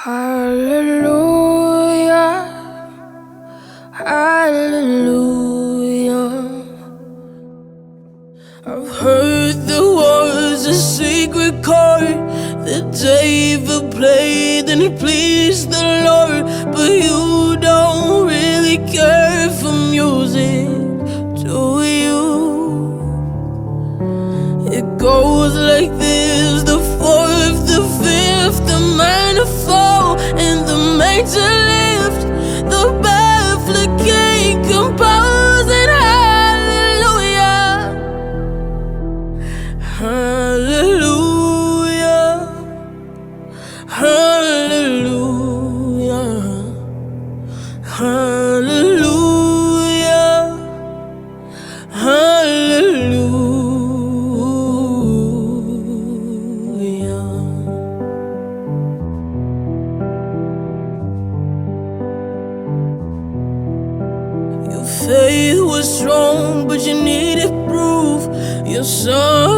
Hallelujah, hallelujah. I've heard there was a secret chord that David played and it pleased the Lord, but you don't really care for music, do you? It goes like this: the fourth, the fifth, the minor fall, and the major lift, the baffling king composing hallelujah, hallelujah, hallelujah, hallelujah, hallelujah. Your faith was strong, but you needed proof. Your son